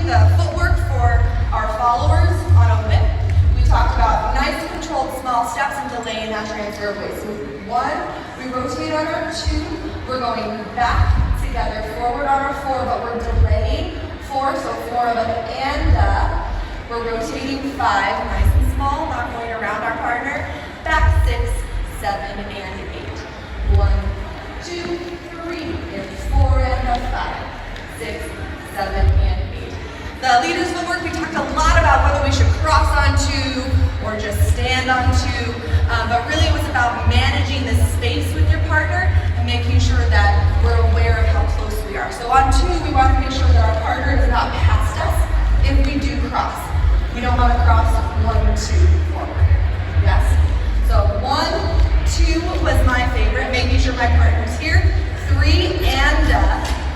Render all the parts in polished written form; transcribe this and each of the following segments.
the footwork for our followers on a whip. We talked about nice controlled small steps and delaying that transfer away. So 1, we rotate on our 2, we're going back together, forward on our 4, but we're delaying 4, so 4 of it, and we're rotating 5, nice and small, not going around our partner, back 6, 7, and 8. 1, 2, 3, and 4, and a 5, 6, 7, and 8. The leaders footwork, we talked a lot about whether we should cross onto or just stand onto, but really it was about managing the space with your partner and making sure that we're aware of how close we are. So on 2, we want to make sure that our partner is not past us if we do cross. We don't want to cross 1, 2, forward. Yes? So 1, 2 was my favorite, making sure my partner's here. 3 and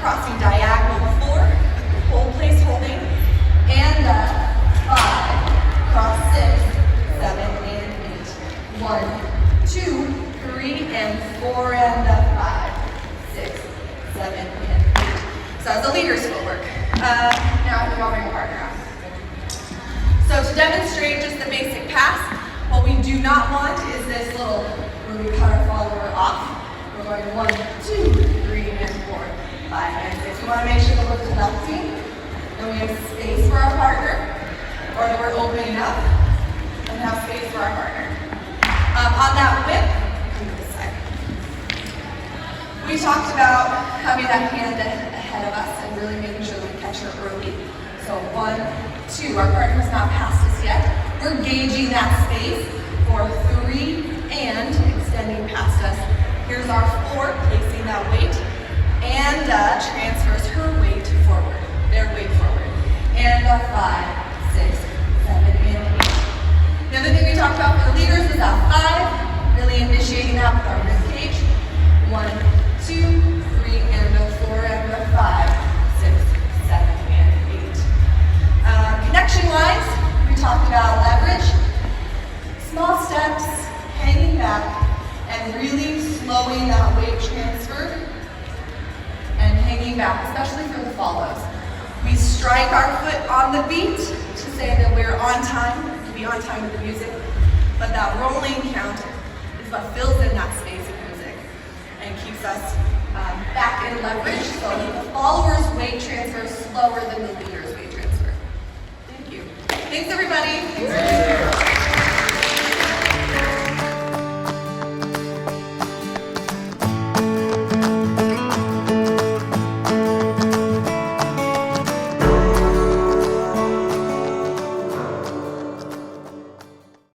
crossing diagonal 4, hold place holding, and 5, cross 6, 7, and 8. 1, 2, 3, and 4, and 5, 6, 7, and 8. So that's the leader's footwork. Now we want to bring a partner out. So to demonstrate just the basic pass, what we do not want is this little, where we cut our follower off. We're going 1, 2, 3, and 4, 5, and 6. We want to make sure that we're collecting, and we have space for our partner, or that we're opening up and have space for our partner. On that whip, this side. We talked about having that hand ahead of us and really making sure that we catch her early. So 1, 2, our partner's not past us yet. We're gauging that space for 3 and extending past us. Here's our 4, placing that weight, and transfers her weight forward, their weight forward. And 5, 6, 7, and 8. The other thing we talked about for the leaders was that 5, really initiating that with our rib cage. 1, 2, 3, and 4, and 5, 6, 7, and 8. Connection-wise, we talked about leverage, small steps, hanging back, and really slowing that weight transfer and hanging back, especially for the follows. We strike our foot on the beat to say that we're on time, to be on time with the music, but that rolling count is what fills in that space of music and keeps us back in leverage, so the follower's weight transfer is slower than the leader's weight transfer. Thank you. Thanks everybody. Thanks for